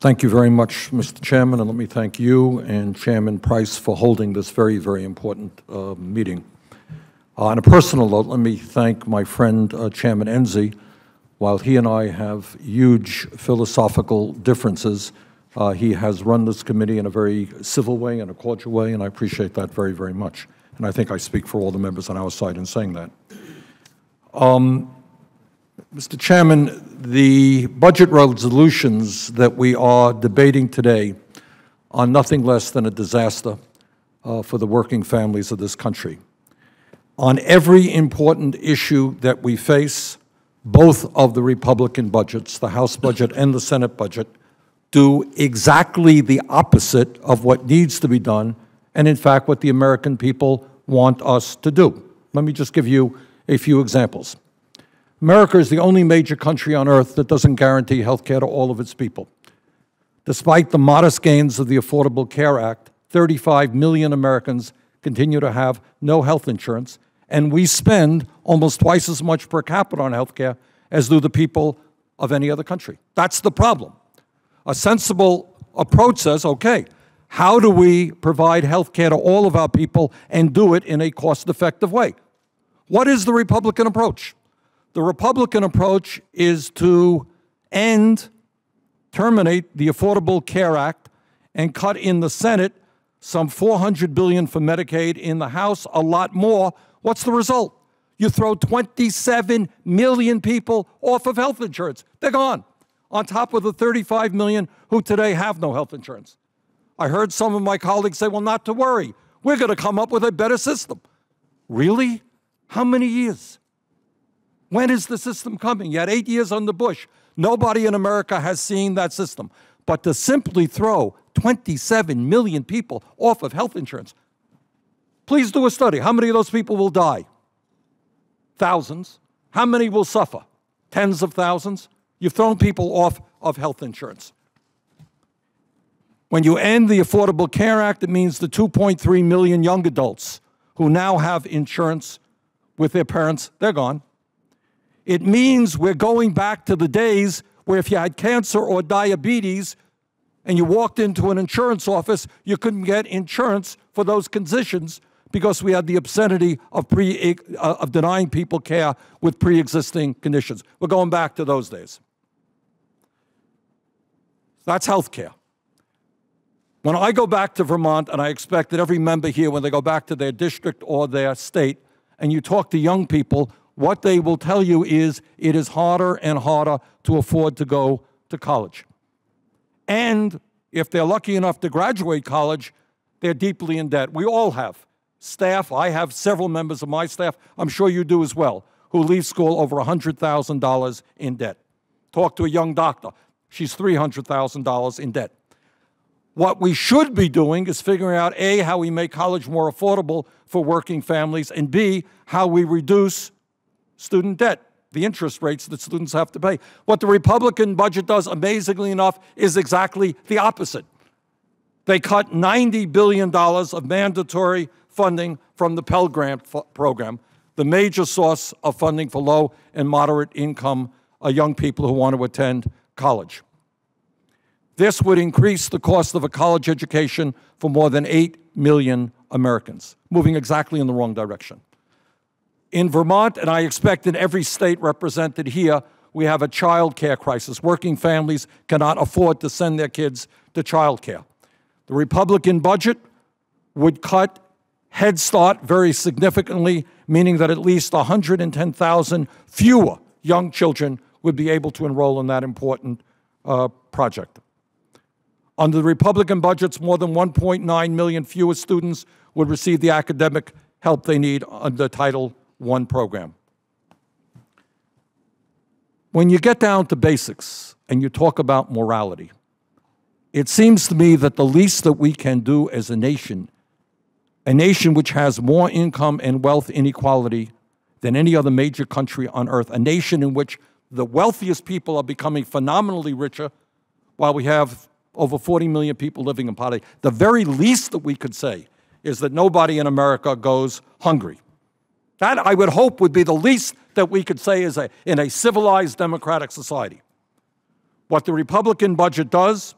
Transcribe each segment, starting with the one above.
Thank you very much, Mr. Chairman, and let me thank you and Chairman Price for holding this very, very important meeting. On a personal note, let me thank my friend Chairman Enzi. While he and I have huge philosophical differences, he has run this committee in a very civil way and a cordial way, and I appreciate that very, very much. And I think I speak for all the members on our side in saying that. Mr. Chairman, the budget resolutions that we are debating today are nothing less than a disaster for the working families of this country. On every important issue that we face, both of the Republican budgets, the House budget and the Senate budget, do exactly the opposite of what needs to be done and, in fact, what the American people want us to do. Let me just give you a few examples. America is the only major country on earth that doesn't guarantee health care to all of its people. Despite the modest gains of the Affordable Care Act, 35 million Americans continue to have no health insurance, and we spend almost twice as much per capita on health care as do the people of any other country. That's the problem. A sensible approach says, okay, how do we provide health care to all of our people and do it in a cost-effective way? What is the Republican approach? The Republican approach is to terminate the Affordable Care Act and cut in the Senate some $400 billion for Medicaid, in the House a lot more. What's the result? You throw 27 million people off of health insurance. They're gone, on top of the 35 million who today have no health insurance. I heard some of my colleagues say, well, not to worry. We're going to come up with a better system. Really? How many years? When is the system coming? You had 8 years under Bush. Nobody in America has seen that system. But to simply throw 27 million people off of health insurance, please do a study. How many of those people will die? Thousands. How many will suffer? Tens of thousands. You've thrown people off of health insurance. When you end the Affordable Care Act, it means the 2.3 million young adults who now have insurance with their parents, they're gone. It means we're going back to the days where if you had cancer or diabetes and you walked into an insurance office, you couldn't get insurance for those conditions because we had the obscenity of denying people care with pre-existing conditions. We're going back to those days. That's health care. When I go back to Vermont, and I expect that every member here, when they go back to their district or their state, and you talk to young people, what they will tell you is it is harder and harder to afford to go to college. And if they're lucky enough to graduate college, they're deeply in debt. We all have. Staff, I have several members of my staff, I'm sure you do as well, who leave school over $100,000 in debt. Talk to a young doctor. She's $300,000 in debt. What we should be doing is figuring out, A, how we make college more affordable for working families, and B, how we reduce student debt, the interest rates that students have to pay. What the Republican budget does, amazingly enough, is exactly the opposite. They cut $90 billion of mandatory funding from the Pell Grant program, the major source of funding for low and moderate income young people who want to attend college. This would increase the cost of a college education for more than 8 million Americans, moving exactly in the wrong direction. In Vermont, and I expect in every state represented here, we have a child care crisis. Working families cannot afford to send their kids to child care. The Republican budget would cut Head Start very significantly, meaning that at least 110,000 fewer young children would be able to enroll in that important project. Under the Republican budgets, more than 1.9 million fewer students would receive the academic help they need under Title I program. When you get down to basics and you talk about morality, it seems to me that the least that we can do as a nation which has more income and wealth inequality than any other major country on earth, a nation in which the wealthiest people are becoming phenomenally richer while we have over 40 million people living in poverty, the very least that we could say is that nobody in America goes hungry. That, I would hope, would be the least that we could say in a civilized democratic society. What the Republican budget does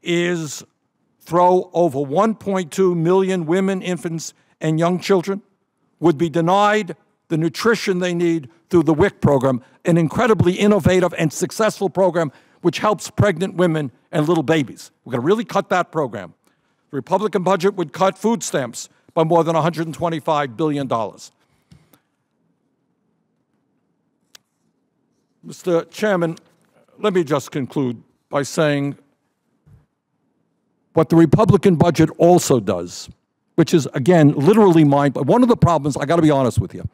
is throw over 1.2 million women, infants, and young children would be denied the nutrition they need through the WIC program, an incredibly innovative and successful program which helps pregnant women and little babies. We're going to really cut that program. The Republican budget would cut food stamps by more than $125 billion. Mr. Chairman, let me just conclude by saying what the Republican budget also does, which is, again, literally one of the problems, I got to be honest with you,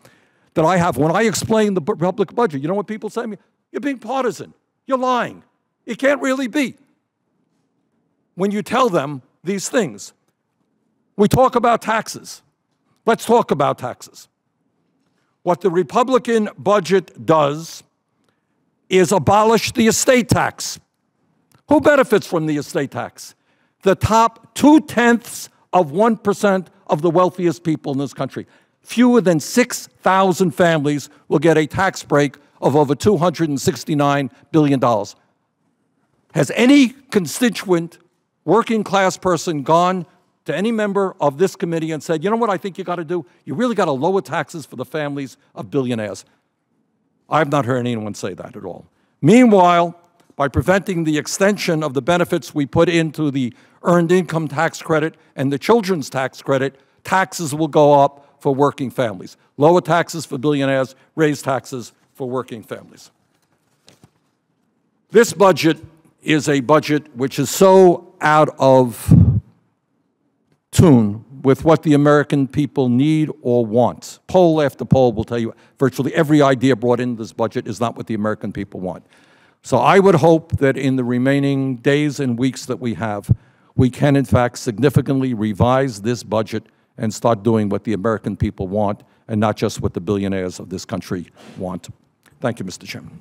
that I have when I explain the Republican budget. You know what people say to me? You're being partisan. You're lying. It can't really be. When you tell them these things, we talk about taxes. Let's talk about taxes. What the Republican budget does is abolish the estate tax. Who benefits from the estate tax? The top 0.2% of the wealthiest people in this country. Fewer than 6,000 families will get a tax break of over $269 billion. Has any constituent working class person gone to any member of this committee and said, you know what I think you got to do? You really got to lower taxes for the families of billionaires? I've not heard anyone say that at all. Meanwhile, by preventing the extension of the benefits we put into the Earned Income Tax Credit and the Children's Tax Credit, taxes will go up for working families. Lower taxes for billionaires, raise taxes for working families. This budget is a budget which is so out of tune with what the American people need or want. Poll after poll will tell you virtually every idea brought into this budget is not what the American people want. So I would hope that in the remaining days and weeks that we have, we can in fact significantly revise this budget and start doing what the American people want and not just what the billionaires of this country want. Thank you, Mr. Chairman.